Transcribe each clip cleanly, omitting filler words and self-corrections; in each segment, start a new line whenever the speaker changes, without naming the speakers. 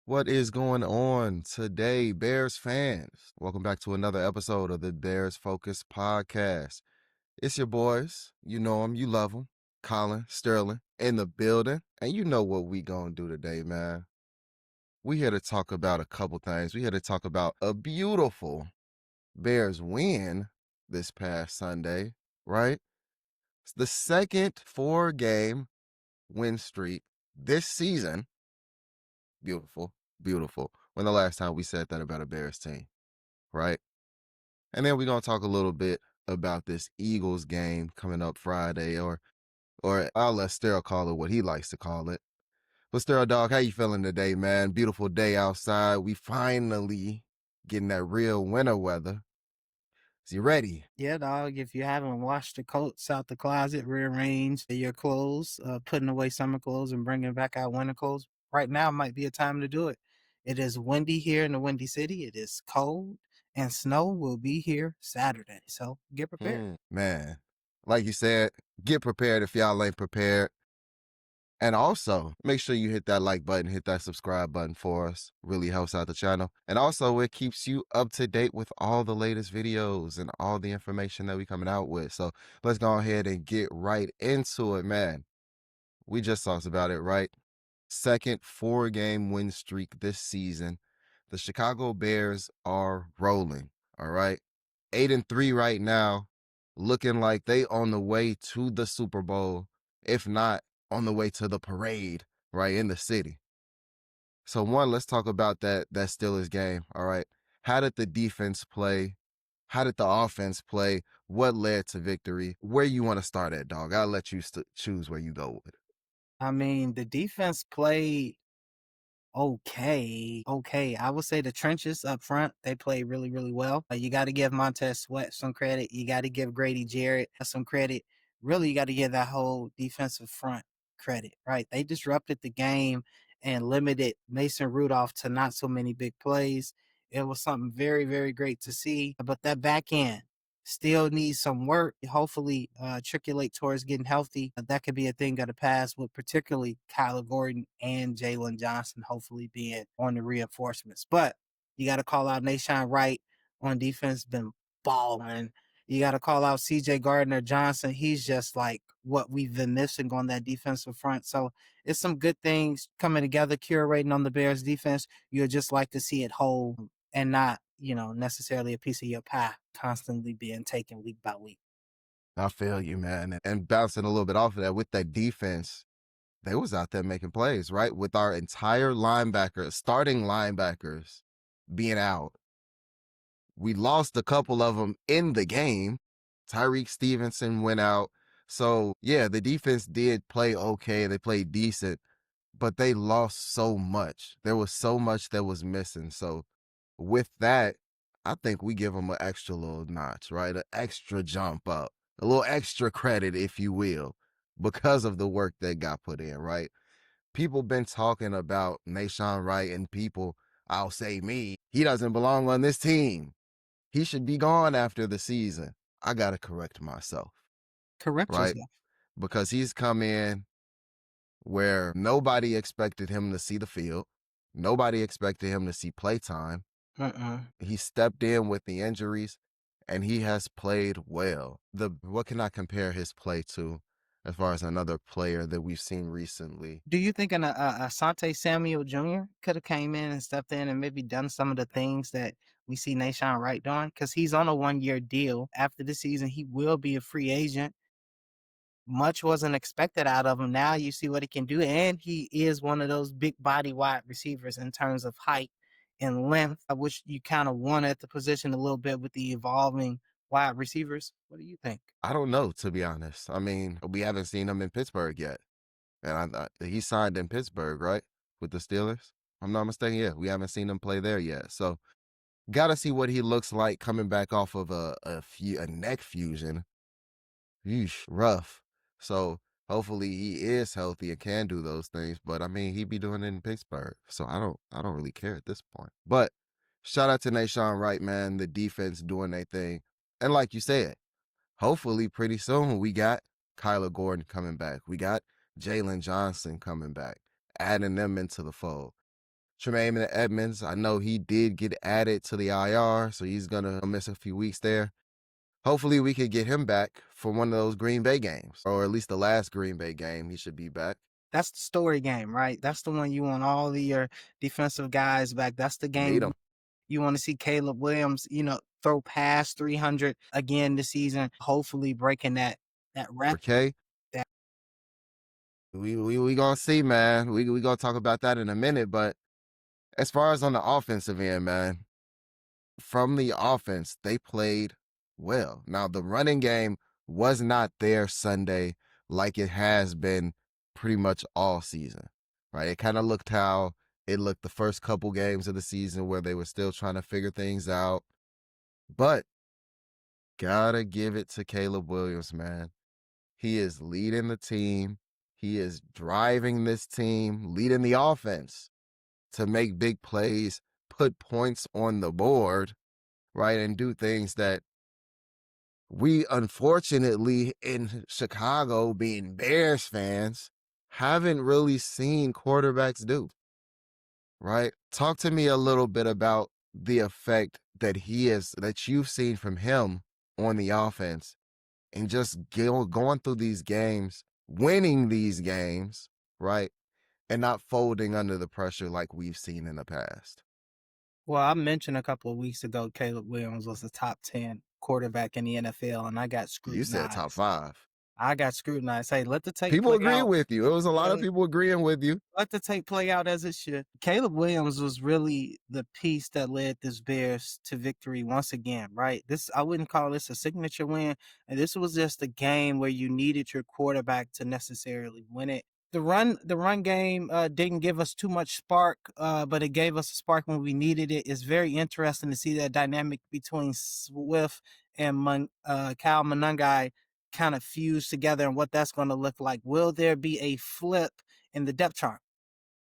What is going on today, Bears fans? Welcome back to another episode of the Bears Focus podcast. It's your boys. You know them, you love them. Colin, Sterling, in the building. And you know what we gonna do today, man. We here to talk about a couple things. We here to talk about a beautiful Bears win this past Sunday, right? It's the second 4-game win streak this season. Beautiful, beautiful. When the last time we said that about a Bears team, right? And then we're gonna talk a little bit about this Eagles game coming up Friday, or I'll let Sterl call it what he likes to call it. But Sterl, dog, how you feeling today, man? Beautiful day outside. We finally getting that real winter weather. Is you ready?
Yeah, dog. If you haven't washed the coats out the closet, rearranged your clothes, putting away summer clothes and bringing back out winter clothes, right now might be a time to do it. It is windy here in the Windy City. It is cold, and snow will be here Saturday. So get prepared.
Man, like you said, get prepared if y'all ain't prepared. And also, make sure you hit that like button, hit that subscribe button for us. Really helps out the channel. And also, it keeps you up to date with all the latest videos and all the information that we coming out with. So let's go ahead and get right into it, man. We just talked about it, right? Second 4-game win streak this season. The Chicago Bears are rolling, all right? 8-3 right now, looking like they on the way to the Super Bowl, if not on the way to the parade, right, in the city. So one, let's talk about that Steelers game, all right? How did the defense play? How did the offense play? What led to victory? Where you want to start at, dog? I'll let you choose where you go with it.
I mean, the defense played okay. I would say the trenches up front, they play really, really well. You got to give Montez Sweat some credit. You got to give Grady Jarrett some credit. Really, you got to give that whole defensive front credit, right? They disrupted the game and limited Mason Rudolph to not so many big plays. It was something very, very great to see. But that back end, still needs some work. Hopefully, triculate towards getting healthy. That could be a thing of the past, with particularly Kyler Gordon and Jalen Johnson hopefully being on the reinforcements. But you got to call out Nashawn Wright on defense, been balling. You got to call out CJ Gardner Johnson. He's just like what we've been missing on that defensive front. So it's some good things coming together, curating on the Bears defense. You'd just like to see it whole and not, necessarily a piece of your pie constantly being taken week by week.
I feel you, man. And bouncing a little bit off of that with that defense, they was out there making plays, right? With our entire linebackers, starting linebackers being out. We lost a couple of them in the game. Tyreek Stevenson went out. So, yeah, the defense did play okay. They played decent, but they lost so much. There was so much that was missing. So, with that, I think we give them an extra little notch, right? An extra jump up, a little extra credit, if you will, because of the work that got put in, right? People been talking about Nashawn Wright, and people, I'll say me, he doesn't belong on this team. He should be gone after the season. I got to correct myself,
Correct
right?
yourself.
Because he's come in where nobody expected him to see the field. Nobody expected him to see playtime.
Uh-uh.
He stepped in with the injuries and he has played well. What can I compare his play to as far as another player that we've seen recently?
Do you think Asante Samuel Jr. could have came in and stepped in and maybe done some of the things that we see Nashawn Wright doing? Because he's on a 1-year deal. After the season, he will be a free agent. Much wasn't expected out of him. Now you see what he can do. And he is one of those big body wide receivers in terms of height and length, which you kind of want at the position a little bit with the evolving wide receivers. What do you think?
I don't know, to be honest. I mean, we haven't seen him in Pittsburgh yet. And I thought he signed in Pittsburgh, right? With the Steelers. I'm not mistaken. Yeah, we haven't seen him play there yet. So got to see what he looks like coming back off of a neck fusion. Yeesh, rough. So hopefully he is healthy and can do those things. But I mean, he'd be doing it in Pittsburgh. So I don't really care at this point. But shout out to Nashawn Wright, man. The defense doing their thing. And like you said, hopefully pretty soon we got Kyler Gordon coming back. We got Jalen Johnson coming back, adding them into the fold. Tremaine Edmonds, I know he did get added to the IR, so he's gonna miss a few weeks there. Hopefully, we could get him back for one of those Green Bay games, or at least the last Green Bay game. He should be back.
That's the story game, right? That's the one you want all of your defensive guys back. That's the
Need
game
him.
you want to see Caleb Williams, throw past 300 again this season, hopefully breaking that record.
Okay, we gonna see, man. We gonna talk about that in a minute. But as far as on the offensive end, man, from the offense, they played well. Now, the running game was not there Sunday like it has been pretty much all season, right? It kind of looked how it looked the first couple games of the season where they were still trying to figure things out. But gotta give it to Caleb Williams, man. He is leading the team. He is driving this team, leading the offense to make big plays, put points on the board, right? And do things that we unfortunately in Chicago, being Bears fans, haven't really seen quarterbacks do, right? Talk to me a little bit about the effect that you've seen from him on the offense and just going through these games, winning these games, right? And not folding under the pressure like we've seen in the past.
Well, I mentioned a couple of weeks ago Caleb Williams was a top 10 quarterback in the NFL, and I got
You said top
scrutinized.
5.
I got scrutinized. Hey, let the tape
People
play
agree
out.
with you. It was a lot of
Uh,
people agreeing with you.
Let the tape play out as it should. Caleb Williams was really the piece that led this Bears to victory once again, right? I wouldn't call this a signature win. And this was just a game where you needed your quarterback to necessarily win it. The run game didn't give us too much spark, but it gave us a spark when we needed it. It's very interesting to see that dynamic between Swift and Cal Monangai kind of fuse together and what that's going to look like. Will there be a flip in the depth chart?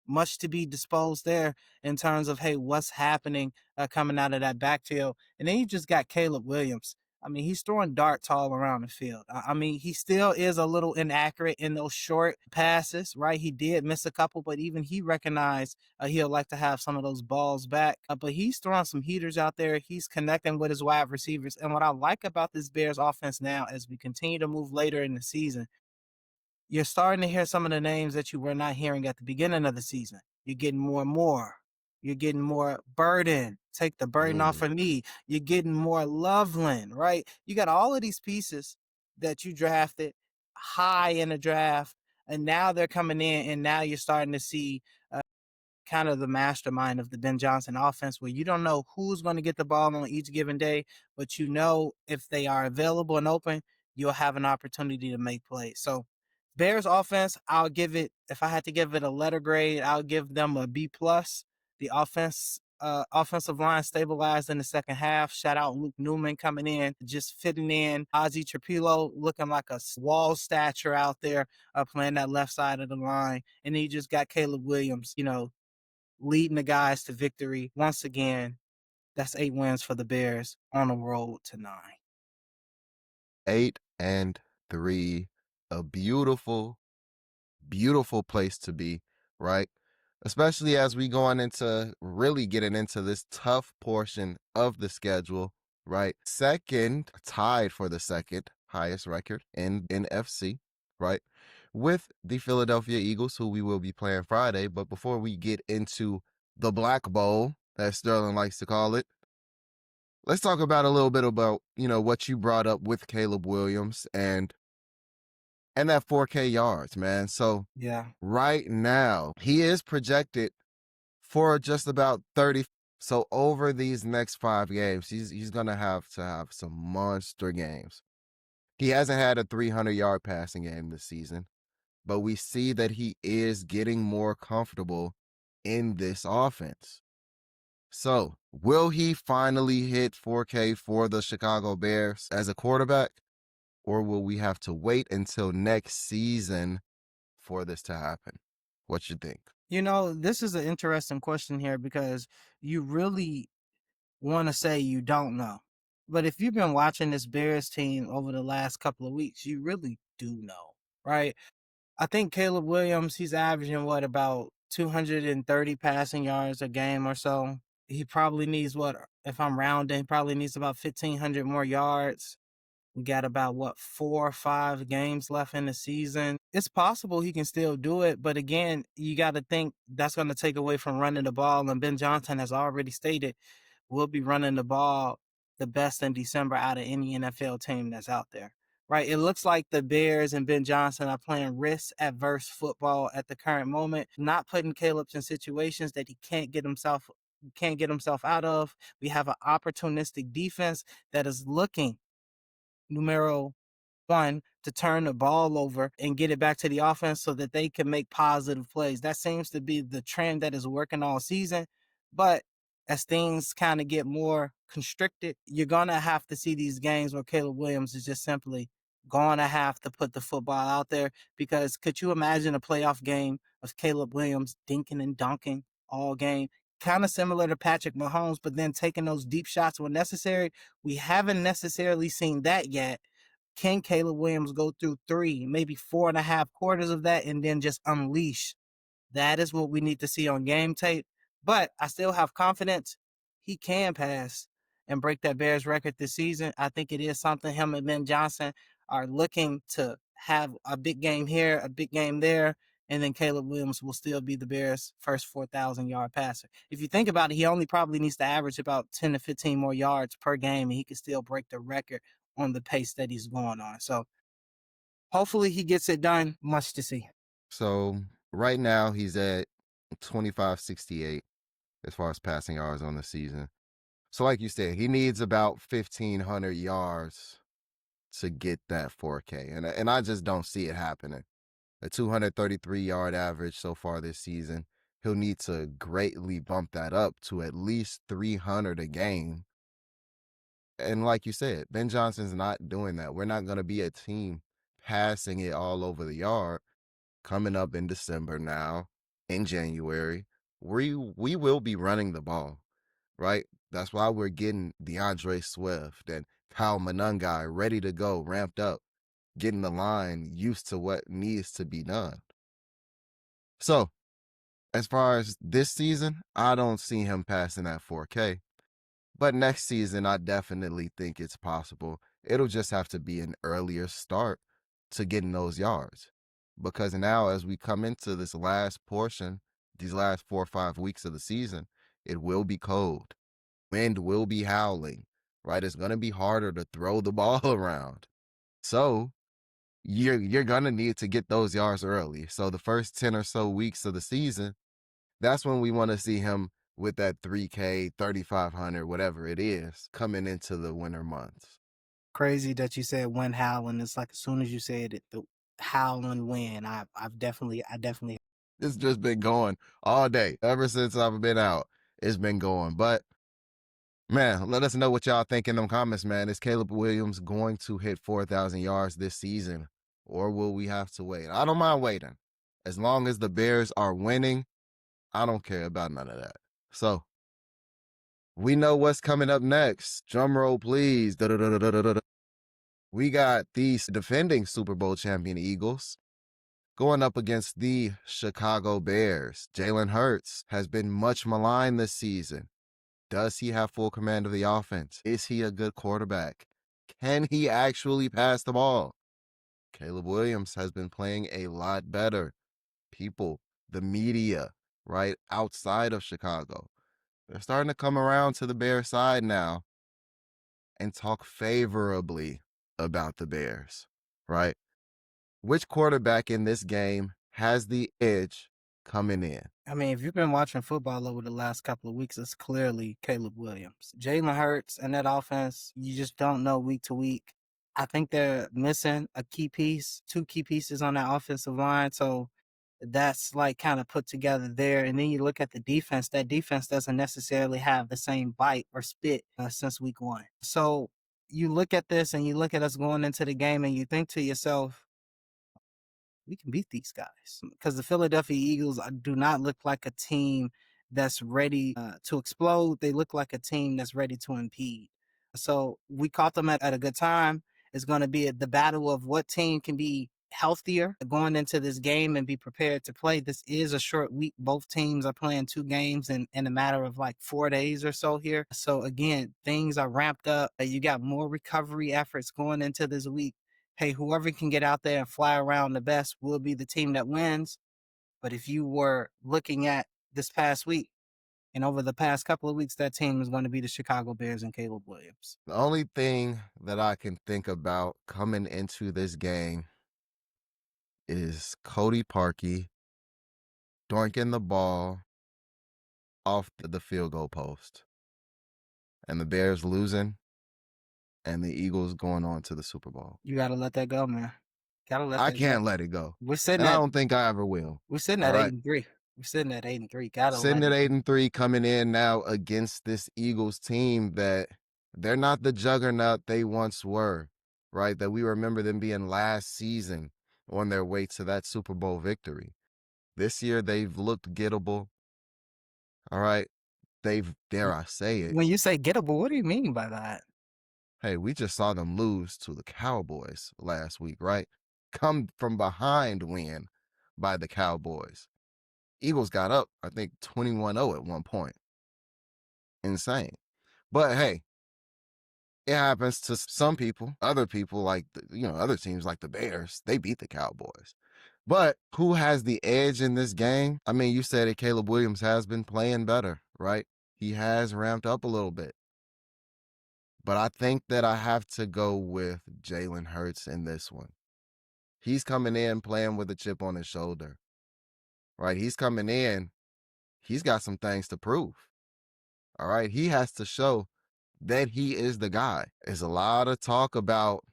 Much to be disposed there in terms of, hey, what's happening coming out of that backfield. And then you just got Caleb Williams. I mean, he's throwing darts all around the field. I mean, he still is a little inaccurate in those short passes, right? He did miss a couple, but even he recognized he'll like to have some of those balls back. But he's throwing some heaters out there. He's connecting with his wide receivers. And what I like about this Bears offense now, as we continue to move later in the season, you're starting to hear some of the names that you were not hearing at the beginning of the season. You're getting more and more. You're getting more Burden. Take the burden off
Mm.
of me. You're getting more Loveland, right? You got all of these pieces that you drafted high in the draft, and now they're coming in, and now you're starting to see kind of the mastermind of the Ben Johnson offense, where you don't know who's going to get the ball on each given day, but you know if they are available and open, you'll have an opportunity to make plays. So Bears offense, I'll give it, if I had to give it a letter grade, I'll give them a B plus. The offensive line stabilized in the second half. Shout out Luke Newman coming in, just fitting in. Ozzie Trapilo looking like a wall stature out there, playing that left side of the line. And then you just got Caleb Williams, leading the guys to victory. Once again, that's 8 wins for the Bears on the road to 9.
8-3, a beautiful, beautiful place to be, right? Especially as we going into really getting into this tough portion of the schedule, right? Second, tied for the second highest record in NFC, right? With the Philadelphia Eagles, who we will be playing Friday. But before we get into the Black Bowl, as Sterling likes to call it, let's talk about a little bit about, what you brought up with Caleb Williams and that 4K yards, man. So
Yeah.
right now, he is projected for just about 30. So over these next 5 games, he's gonna have to have some monster games. He hasn't had a 300-yard passing game this season, but we see that he is getting more comfortable in this offense. So, will he finally hit 4K for the Chicago Bears as a quarterback, or will we have to wait until next season for this to happen? What you think?
This is an interesting question here because you really want to say you don't know. But if you've been watching this Bears team over the last couple of weeks, you really do know, right? I think Caleb Williams, he's averaging what, about 230 passing yards a game or so. He probably needs what, if I'm rounding, probably needs about 1,500 more yards. We got about what, 4 or 5 games left in the season. It's possible he can still do it, but again, you got to think that's going to take away from running the ball. And Ben Johnson has already stated we'll be running the ball the best in December out of any NFL team that's out there. Right. It looks like the Bears and Ben Johnson are playing risk adverse football at the current moment, not putting Caleb in situations that he can't get himself out of. We have an opportunistic defense that is looking numero one to turn the ball over and get it back to the offense so that they can make positive plays. That seems to be the trend that is working all season. But as things kind of get more constricted, you're going to have to see these games where Caleb Williams is just simply going to have to put the football out there. Because could you imagine a playoff game of Caleb Williams dinking and dunking all game? Kind of similar to Patrick Mahomes, but then taking those deep shots when necessary. We haven't necessarily seen that yet. Can Caleb Williams go through 3, maybe 4.5 quarters of that and then just unleash? That is what we need to see on game tape. But I still have confidence he can pass and break that Bears record this season. I think it is something him and Ben Johnson are looking to have a big game here, a big game there, and then Caleb Williams will still be the Bears' first 4,000-yard passer. If you think about it, he only probably needs to average about 10 to 15 more yards per game, and he can still break the record on the pace that he's going on. So hopefully he gets it done. Much to see.
So right now he's at 2568 as far as passing yards on the season. So like you said, he needs about 1,500 yards to get that 4K. And I just don't see it happening. A 233-yard average so far this season. He'll need to greatly bump that up to at least 300 a game. And like you said, Ben Johnson's not doing that. We're not going to be a team passing it all over the yard coming up in December now, in January. We will be running the ball, right? That's why we're getting DeAndre Swift and Kyle Monangai ready to go, ramped up, getting the line used to what needs to be done. So, as far as this season, I don't see him passing that 4K. But next season, I definitely think it's possible. It'll just have to be an earlier start to getting those yards. Because now, as we come into this last portion, these last 4 or 5 weeks of the season, it will be cold. Wind will be howling, right? It's going to be harder to throw the ball around. So you're going to need to get those yards early. So the first 10 or so weeks of the season, that's when we want to see him with that 3K, 3,500, whatever it is, coming into the winter months.
Crazy that you said wind howling. It's like as soon as you said it, the howling wind. I definitely.
It's just been going all day. Ever since I've been out, it's been going. But man, let us know what y'all think in them comments, man. Is Caleb Williams going to hit 4,000 yards this season? Or will we have to wait? I don't mind waiting. As long as the Bears are winning, I don't care about none of that. So we know what's coming up next. Drum roll, please. Da-da-da-da-da-da-da. We got the defending Super Bowl champion Eagles going up against the Chicago Bears. Jalen Hurts has been much maligned this season. Does he have full command of the offense? Is he a good quarterback? Can he actually pass the ball? Caleb Williams has been playing a lot better. People, the media, right outside of Chicago, they're starting to come around to the Bears side now and talk favorably about the Bears, right? Which quarterback in this game has the edge coming in?
I mean, if you've been watching football over the last couple of weeks, it's clearly Caleb Williams. Jalen Hurts and that offense, you just don't know week to week. I think they're missing a key piece, 2 key pieces on that offensive line. So that's like kind of put together there. And then you look at the defense. That defense doesn't necessarily have the same bite or spit since week 1. So you look at this and you look at us going into the game and you think to yourself, we can beat these guys because the Philadelphia Eagles do not look like a team that's ready to explode. They look like a team that's ready to impede. So we caught them at a good time. It's going to be the battle of what team can be healthier going into this game and be prepared to play. This is a short week. Both teams are playing 2 games in a matter of like 4 days or so here. So again, things are ramped up. You got more recovery efforts going into this week. Hey, whoever can get out there and fly around the best will be the team that wins. But if you were looking at this past week and over the past couple of weeks, that team is going to be the Chicago Bears and Caleb Williams.
The only thing that I can think about coming into this game is Cody Parkey doinking the ball off the field goal post and the Bears losing and the Eagles going on to the Super Bowl.
You got to let that go, man. Got to let
I
that go.
can't let it go.
We're sitting
And I
at
don't think I ever will.
we're sitting
All
at eight
right.
and three. We're sitting at 8-3. Gotta
Sitting
let
at
it go.
8-3 coming in now against this Eagles team that they're not the juggernaut they once were, right? That we remember them being last season on their way to that Super Bowl victory. This year they've looked gettable. All right. They've, dare I say it,
When you say gettable, what do you mean by that?
hey, we just saw them lose to the Cowboys last week, right? Come from behind win by the Cowboys. Eagles got up, I think 21-0 at one point. Insane. But hey, it happens to some people. Other people like, other teams like the Bears, they beat the Cowboys. But who has the edge in this game? I mean, you said it, Caleb Williams has been playing better, right? He has ramped up a little bit. But I think that I have to go with Jalen Hurts in this one. He's coming in playing with a chip on his shoulder, right? He's coming in. He's got some things to prove. All right. He has to show that he is the guy. There's a lot of talk about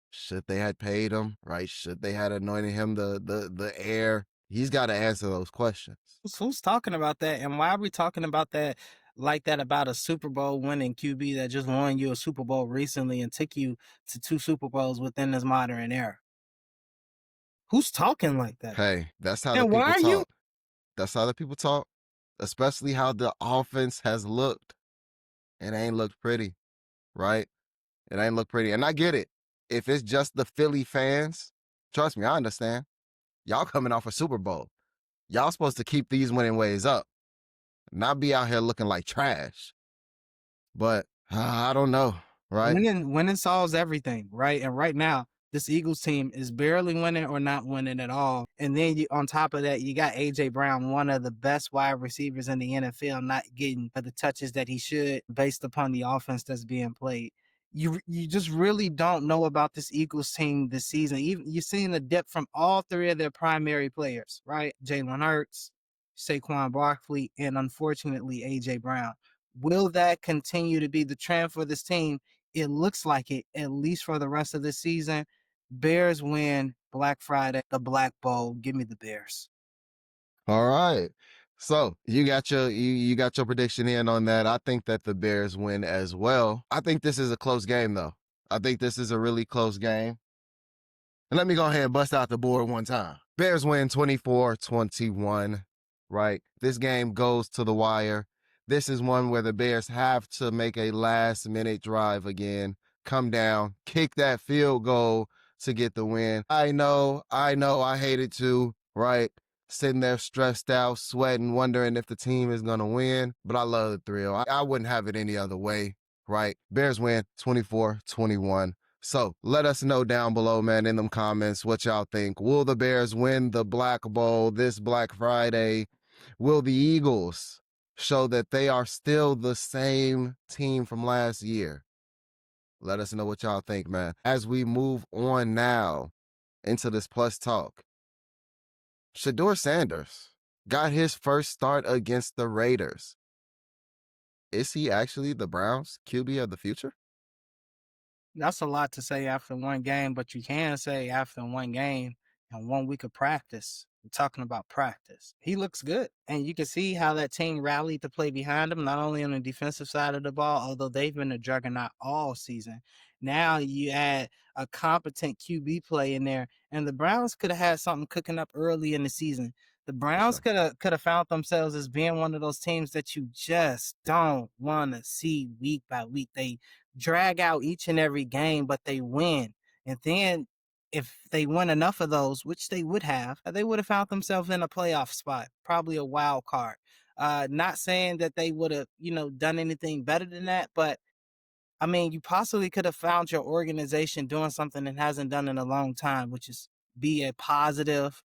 should they had paid him, right? Should they had anointed him the heir? He's got to answer those questions.
Who's talking about that? And why are we talking about that like that about a Super Bowl winning QB that just won you a Super Bowl recently and took you to 2 Super Bowls within this modern era? Who's talking like that?
Hey, that's how the
And why
people
are you
talk. That's how the people talk, especially how the offense has looked. It ain't looked pretty, right? It ain't look pretty. And I get it. If it's just the Philly fans, trust me, I understand. Y'all coming off a Super Bowl. Y'all supposed to keep these winning ways up, not be out here looking like trash. But I don't know, right?
winning solves everything, right? And right now, this Eagles team is barely winning or not winning at all. And then on top of that, you got AJ Brown, one of the best wide receivers in the NFL, not getting the touches that he should based upon the offense that's being played. You just really don't know about this Eagles team this season. Even you're seeing a dip from all three of their primary players, right? Jalen Hurts, Saquon Barkley, and unfortunately AJ Brown. Will that continue to be the trend for this team? It looks like it, at least for the rest of the season. Bears win Black Friday, the Black Bowl. Give me the Bears.
All right. So you got your prediction in on that. I think that the Bears win as well. I think this is a close game though. I think this is a really close game. And let me go ahead and bust out the board one time. Bears win 24-21, right? This game goes to the wire. This is one where the Bears have to make a last minute drive again, come down, kick that field goal to get the win. I know, I hate it too, right? Sitting there stressed out, sweating, wondering if the team is going to win. But I love the thrill. I wouldn't have it any other way, right? Bears win 24-21. So let us know down below, man, in them comments what y'all think. Will the Bears win the Black Bowl this Black Friday? Will the Eagles show that they are still the same team from last year? Let us know what y'all think, man. As we move on now into this plus talk, Shador Sanders got his first start against the Raiders. Is he actually the Browns' QB of the future?
That's a lot to say after one game, but you can say after one game and 1 week of practice. We're talking about practice. He looks good. And you can see how that team rallied to play behind him, not only on the defensive side of the ball, although they've been a juggernaut all season. Now you add a competent QB play in there, and the Browns could have had something cooking up early in the season. The Browns
Sure.
could have found themselves as being one of those teams that you just don't want to see week by week. They drag out each and every game, but they win. And then If they win enough of those, which they would have, they would have found themselves in a playoff spot, probably a wild card. Not saying that they would have, done anything better than that, but I mean, you possibly could have found your organization doing something it hasn't done in a long time, which is be a positive,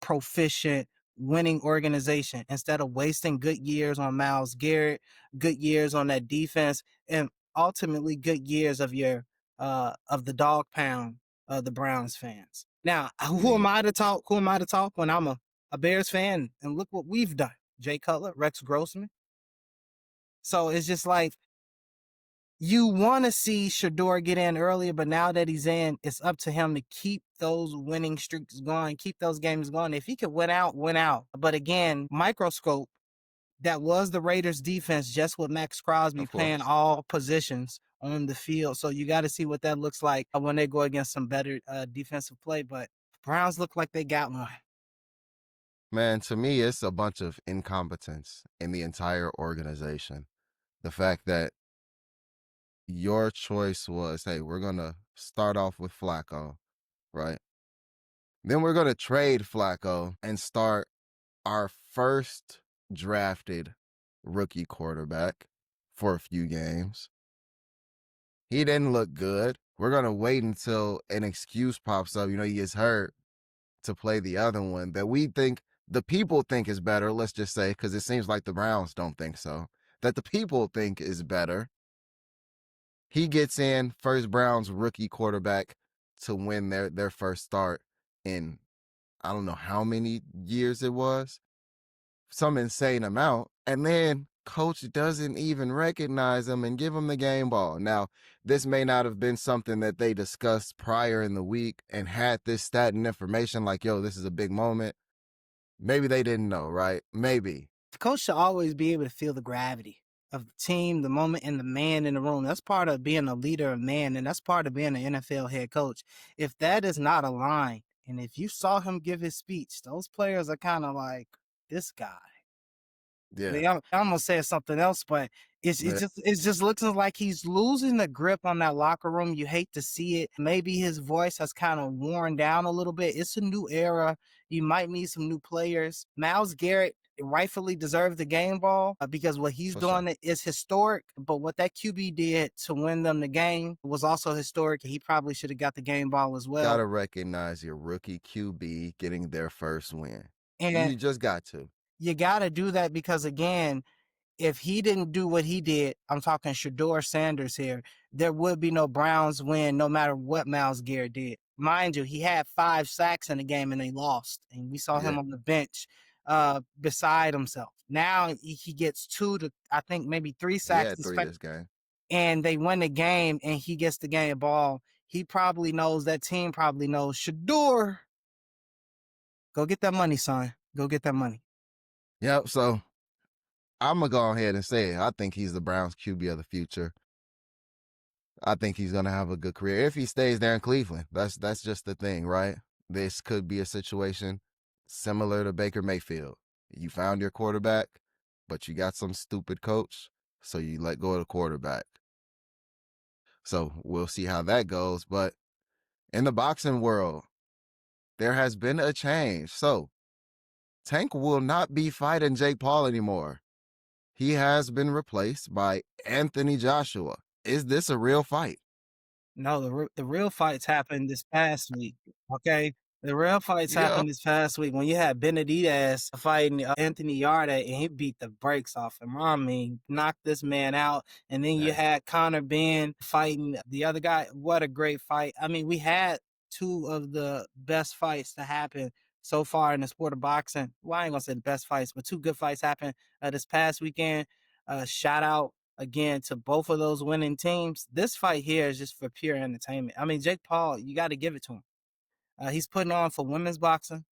proficient, winning organization instead of wasting good years on Myles Garrett, good years on that defense, and ultimately good years of your of the dog pound of the Browns fans. Now, who am
Me.
I to talk? Who am I to talk when I'm a Bears fan? And look what we've done. Jay Cutler, Rex Grossman. So it's just like you want to see Shador get in earlier, but now that he's in, it's up to him to keep those winning streaks going, keep those games going. If he could win out, win out. But again, microscope, that was the Raiders defense just with Max Crosby
Of
playing
course.
all positions on the field. So you got to see what that looks like when they go against some better defensive play. But Browns look like they got one.
Man, to me, it's a bunch of incompetence in the entire organization. The fact that your choice was, hey, we're going to start off with Flacco, right? Then we're going to trade Flacco and start our first drafted rookie quarterback for a few games. He didn't look good. We're going to wait until an excuse pops up. He gets hurt to play the other one that we think the people think is better. Let's just say, because it seems like the Browns don't think so, that the people think is better. He gets in first Browns rookie quarterback to win their first start in I don't know how many years it was, some insane amount. And then coach doesn't even recognize him and give him the game ball. Now, this may not have been something that they discussed prior in the week and had this stat and information like, yo, this is a big moment. Maybe they didn't know, right? Maybe.
The coach should always be able to feel the gravity of the team, the moment, and the man in the room. That's part of being a leader of man, and that's part of being an NFL head coach. If that is not aligned, and if you saw him give his speech, those players are kind of like, this guy.
Yeah.
I almost said something else, but
Yeah.
it just looks like he's losing the grip on that locker room. You hate to see it. Maybe his voice has kind of worn down a little bit. It's a new era. You might need some new players. Myles Garrett rightfully deserved the game ball because what he's
For sure.
doing is historic. But what that QB did to win them the game was also historic. He probably should have got the game ball as well.
Gotta recognize your rookie QB getting their first win.
And
You just got to.
you got to do that because, again, if he didn't do what he did, I'm talking Shador Sanders here, there would be no Browns win no matter what Myles Garrett did. Mind you, he had 5 sacks in the game and they lost. And we saw
Yeah.
him on the bench beside himself. Now he gets 2 to, I think, maybe 3
He
sacks
had three this game.
and they win the game and he gets the game ball. He probably knows, that team probably knows, Shador, go get that money, son. Go get that money.
Yep. So I'm gonna go ahead and say it. I think he's the Browns QB of the future. I think he's gonna have a good career if he stays there in Cleveland. That's just the thing, right? This could be a situation similar to Baker Mayfield. You found your quarterback, but you got some stupid coach, so you let go of the quarterback. So we'll see how that goes. But in the boxing world, there has been a change. So Tank will not be fighting Jake Paul anymore. He has been replaced by Anthony Joshua. Is this a real fight?
No, the real fights happened this past week. Okay, the real fights
Yeah.
happened this past week when you had Benavidez fighting Anthony Yarde, and he beat the brakes off him. I mean, knocked this man out, and then you
Hey,
had Conor Ben fighting the other guy. What a great fight! I mean, we had 2 of the best fights to happen so far in the sport of boxing. Well, I ain't gonna say the best fights, but 2 good fights happened this past weekend. Shout out again to both of those winning teams. This fight here is just for pure entertainment. I mean, Jake Paul, you got to give it to him. He's putting on for women's boxing,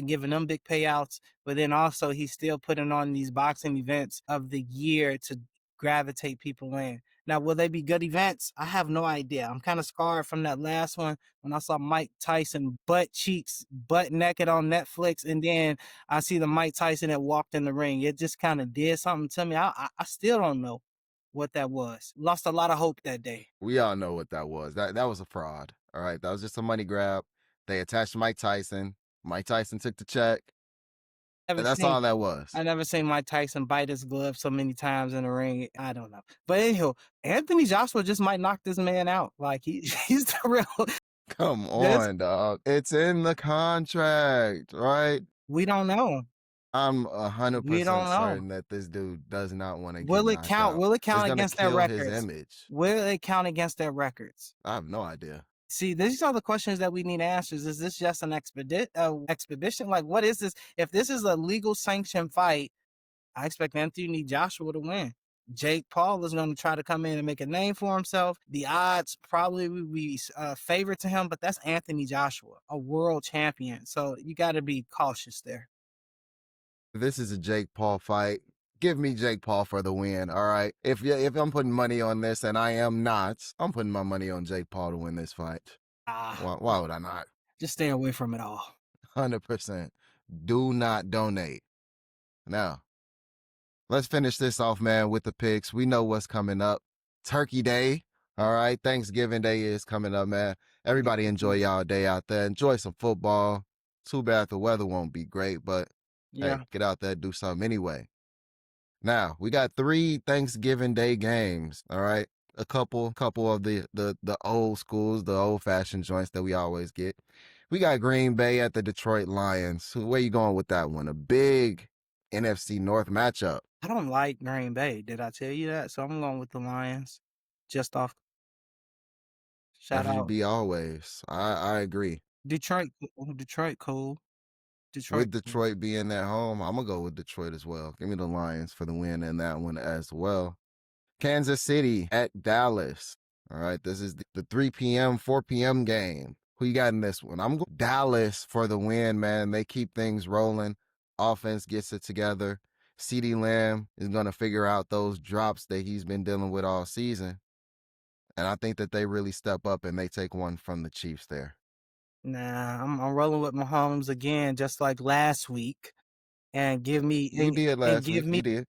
giving them big payouts, but then also he's still putting on these boxing events of the year to gravitate people in. Now, will they be good events? I have no idea. I'm kind of scarred from that last one when I saw Mike Tyson butt cheeks, butt naked on Netflix, and then I see the Mike Tyson that walked in the ring. It just kind of did something to me. I still don't know what that was. Lost a lot of hope that day.
we all know what that was. That was a fraud. All right, that was just a money grab. They attached Mike Tyson. Mike Tyson took the check,
Never
and that's
seen
all that was.
I never seen Mike Tyson bite his glove so many times in the ring. I don't know. But anyhow, Anthony Joshua just might knock this man out. Like he's the real
Come
this
on, dog. It's in the contract, right?
we don't know.
I'm a hundred
We
percent
don't know.
certain that this dude does not want to get
Will it
knocked
count?
out.
Will it
It's
count
gonna
against their
kill his
records?
image.
Will it count against their records?
I have no idea.
See, these are the questions that we need answers. Is this just an expedition? Like, what is this? If this is a legal sanctioned fight, I expect Anthony Joshua to win. Jake Paul is going to try to come in and make a name for himself. The odds probably would be favored to him, but that's Anthony Joshua, a world champion. So you got to be cautious there.
This is a Jake Paul fight. Give me Jake Paul for the win. All right. If I'm putting money on this, and I am not, I'm putting my money on Jake Paul to win this fight. Why would I not?
Just stay away from it all.
100%. Do not donate. Now, let's finish this off, man, with the picks. We know what's coming up. Turkey Day. All right. Thanksgiving Day is coming up, man. Everybody enjoy y'all day out there. Enjoy some football. Too bad the weather won't be great, but hey,
Yeah.
get out there, do something anyway. Now, we got 3 Thanksgiving Day games, all right? A couple of the old schools, the old-fashioned joints that we always get. We got Green Bay at the Detroit Lions. Where you going with that one? A big NFC North matchup.
I don't like Green Bay. Did I tell you that? So I'm going with the Lions. Just off. Shout out
FGB always. I agree.
Detroit. Detroit cool. Detroit
With
cool.
Detroit being at home, I'm going to go with Detroit as well. Give me the Lions for the win in that one as well. Kansas City at Dallas. All right, this is the 3 p.m., 4 p.m. game. Who you got in this one? I'm going Dallas for the win, man. They keep things rolling. Offense gets it together. CeeDee Lamb is going to figure out those drops that he's been dealing with all season. And I think that they really step up and they take one from the Chiefs there.
Nah, I'm rolling with Mahomes again, just like last week, and give me
You did
and
last
give
week. You did.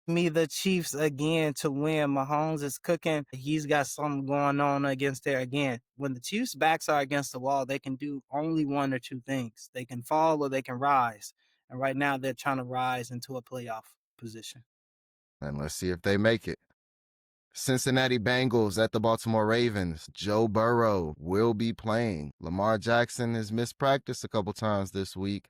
me the Chiefs again to win. Mahomes is cooking. He's got something going on against there again. When the Chiefs' backs are against the wall, they can do only one or two things. They can fall or they can rise. And right now, they're trying to rise into a playoff position.
And let's see if they make it. Cincinnati Bengals at the Baltimore Ravens. Joe Burrow will be playing. Lamar Jackson has missed practice a couple times this week,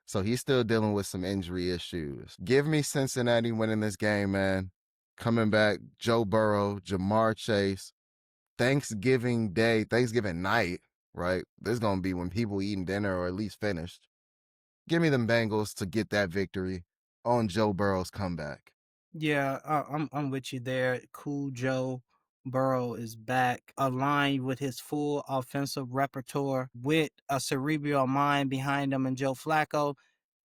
so he's still dealing with some injury issues. Give me Cincinnati winning this game, man. Coming back, Joe Burrow, Jamar Chase. Thanksgiving Day, Thanksgiving night, right? This is going to be when people eating dinner or at least finished. Give me them Bengals to get that victory on Joe Burrow's comeback.
Yeah, I'm with you there. Cool Joe Burrow is back, aligned with his full offensive repertoire, with a cerebral mind behind him, and Joe Flacco.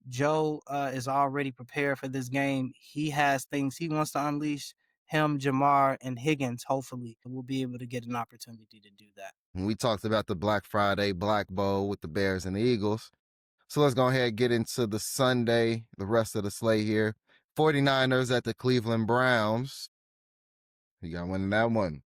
Joe is already prepared for this game. He has things he wants to unleash. Him, Jamar, and Higgins, hopefully, will be able to get an opportunity to do that.
We talked about the Black Friday Black Bowl with the Bears and the Eagles. So let's go ahead and get into the Sunday, the rest of the slate here. 49ers at the Cleveland Browns. You got winning that one.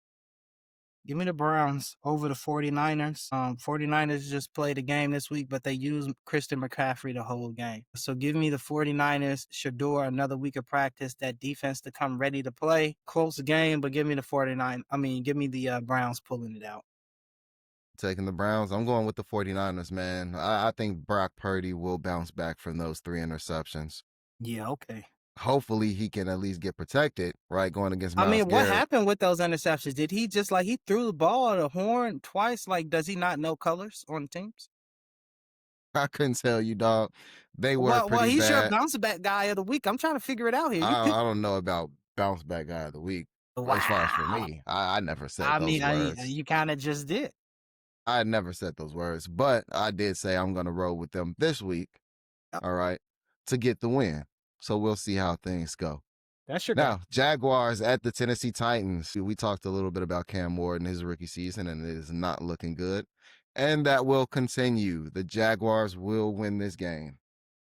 Give me the Browns over the 49ers. 49ers just played a game this week, but they used Christian McCaffrey the whole game. So give me the 49ers. Shador, another week of practice. That defense to come ready to play. Close game, but give me the 49. Give me the Browns pulling it out.
Taking the Browns. I'm going with the 49ers, man. I think Brock Purdy will bounce back from those 3 interceptions.
Yeah, okay.
Hopefully he can at least get protected, right? Going against Myles
What
Garrett.
happened with those interceptions? Did he just he threw the ball at a horn twice? Like, does he not know colors on teams?
I couldn't tell you, dog. They were
Well,
pretty
he's your
bad.
bounce back guy of the week. I'm trying to figure it out here.
I don't know about bounce back guy of the week. As far as for
Wow.
me, I never said those words.
You kind of just did.
I never said those words, but I did say I'm going to roll with them this week,
Yep.
all right, to get the win. So we'll see how things go.
That's your
Now,
guy.
Jaguars at the Tennessee Titans. We talked a little bit about Cam Ward and his rookie season, and it is not looking good. And that will continue. The Jaguars will win this game.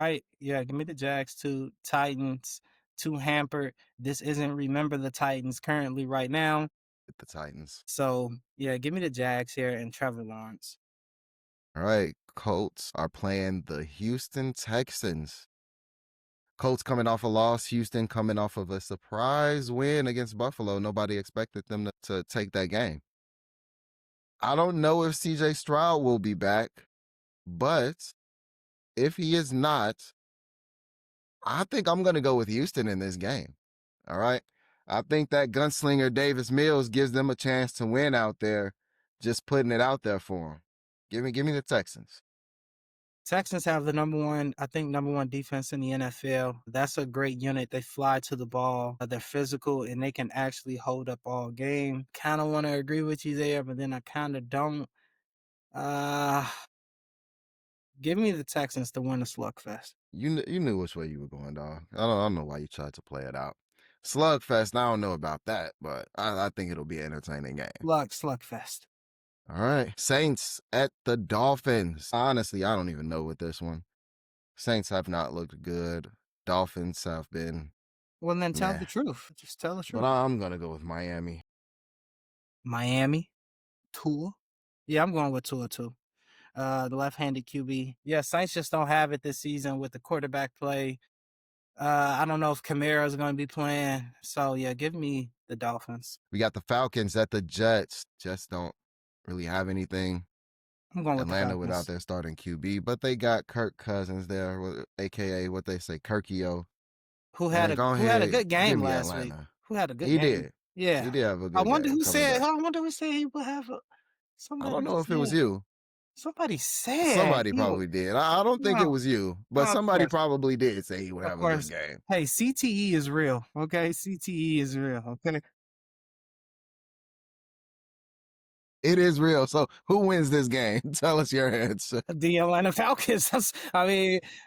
Right. Yeah, give me the Jags too. Titans too hampered. This isn't remember the Titans currently right now.
with the Titans.
So yeah, give me the Jags here and Trevor Lawrence.
All right, Colts are playing the Houston Texans. Colts coming off a loss, Houston coming off of a surprise win against Buffalo. Nobody expected them to take that game. I don't know if CJ Stroud will be back, but if he is not, I think I'm going to go with Houston in this game. All right. I think that gunslinger Davis Mills gives them a chance to win out there, just putting it out there for them. Give me the Texans.
Texans have the number one defense in the NFL. That's a great unit. They fly to the ball. They're physical and they can actually hold up all game. Kind of want to agree with you there, but then I kind of don't. Uh, give me the Texans to win the slugfest.
You knew which way you were going, dog. I don't know why you tried to play it out. Slugfest, I don't know about that, but I think it'll be an entertaining game.
Slugfest.
All right. Saints at the Dolphins. Honestly, I don't even know with this one. Saints have not looked good. Dolphins have been
Well, then tell
meh.
the truth. Just tell the
But
truth.
I'm going to go with Miami.
Miami, Tua. Yeah, I'm going with Tua too. The left-handed QB. Yeah, Saints just don't have it this season with the quarterback play. I don't know if Kamara is going to be playing. So yeah, give me the Dolphins.
We got the Falcons at the Jets. Jets don't really have anything.
I'm going with the
Atlanta without
Falcons.
their starting QB, but they got Kirk Cousins there, aka what they say, Kirkio. Man, go
Who had a
ahead,
good
give
game
me
last week?
Atlanta.
Who had a good
He
game?
did. He
Yeah.
did have a
I
good
wonder
game
who
coming
said.
back.
I wonder who said he would have a.
I don't
Somebody
know if it was
said.
you.
Somebody said
Somebody
he would.
probably did. I don't think it
No,
was you, but
of
somebody
course,
probably did say he would
of
have a good
course.
game.
Hey, CTE is real. Okay, CTE is real. Okay,
It is real. So who wins this game? Tell us your answer.
the Atlanta Falcons.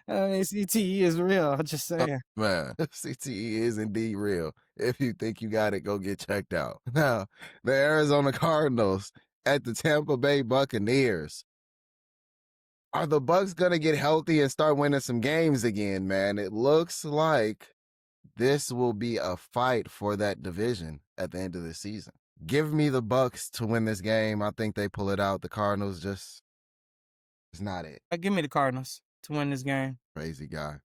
CTE is real. I'm just
Oh,
saying.
man, CTE is indeed real. If you think you got it, go get checked out. Now, the Arizona Cardinals at the Tampa Bay Buccaneers. Are the Bucks gonna get healthy and start winning some games again, man? It looks like this will be a fight for that division at the end of the season. Give me the Bucks to win this game. I think they pull it out. The Cardinals just it's not it.
Give me the Cardinals to win this game.
Crazy guy.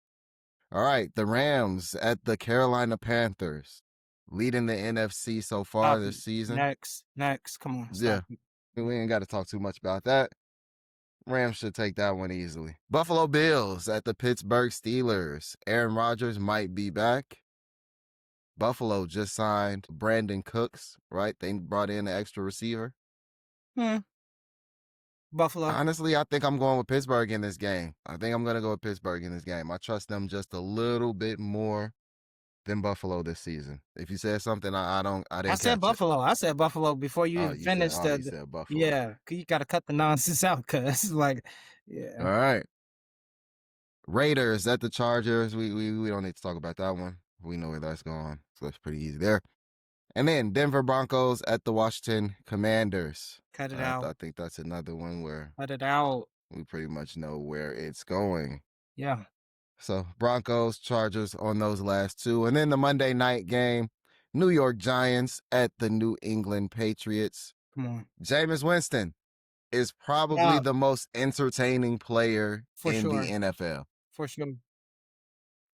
All right, the Rams at the Carolina Panthers, leading the NFC so far
Stop
this
it.
season.
Next. Come on,
Yeah,
stop it.
we ain't got to talk too much about that. Rams should take that one easily. Buffalo Bills at the Pittsburgh Steelers. Aaron Rodgers might be back. Buffalo just signed Brandon Cooks, right? They brought in an extra receiver.
Hmm. Buffalo.
Honestly, I think I'm going with Pittsburgh in this game. I think I'm going to go with Pittsburgh in this game. I trust them just a little bit more than Buffalo this season. If you said something, I
I
didn't
said
catch it.
Buffalo. I said Buffalo before you
Oh,
even
you said
finished
oh, you said Buffalo.
yeah, you got to cut the nonsense out cuz like yeah.
All right. Raiders at the Chargers. We don't need to talk about that one. We know where that's going. So that's pretty easy there. And then Denver Broncos at the Washington Commanders.
Cut it
I
out.
think that's another one where
Cut it out.
we pretty much know where it's going.
Yeah.
So Broncos, Chargers on those last two. And then the Monday night game, New York Giants at the New England Patriots.
Come on.
Jameis Winston is probably
Yeah,
the most entertaining player
for
in the
sure.
NFL.
For sure.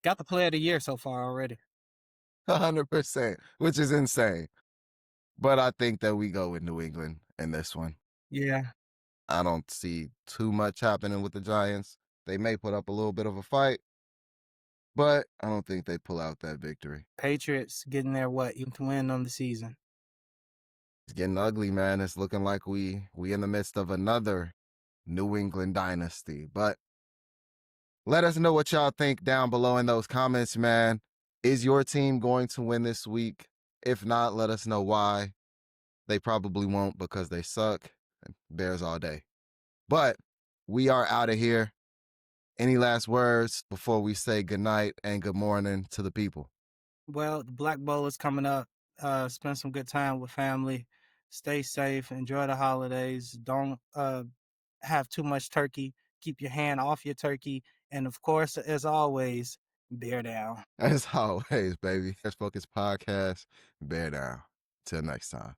Got the player of the year so far already.
100%, which is insane. But I think that we go with New England in this one.
Yeah.
I don't see too much happening with the Giants. They may put up a little bit of a fight, but I don't think they pull out that victory.
Patriots getting their what? You can win on the season.
It's getting ugly, man. It's looking like we in the midst of another New England dynasty. But let us know what y'all think down below in those comments, man. Is your team going to win this week? If not, let us know why. They probably won't because they suck. Bears all day. But we are out of here. Any last words before we say goodnight and good morning to the people?
Well, the Black Bowl is coming up. Spend some good time with family. Stay safe. Enjoy the holidays. Don't have too much turkey. Keep your hand off your turkey. And of course, as always, bear down.
As always, baby. Let's Focus Podcast. Bear down. Till next time.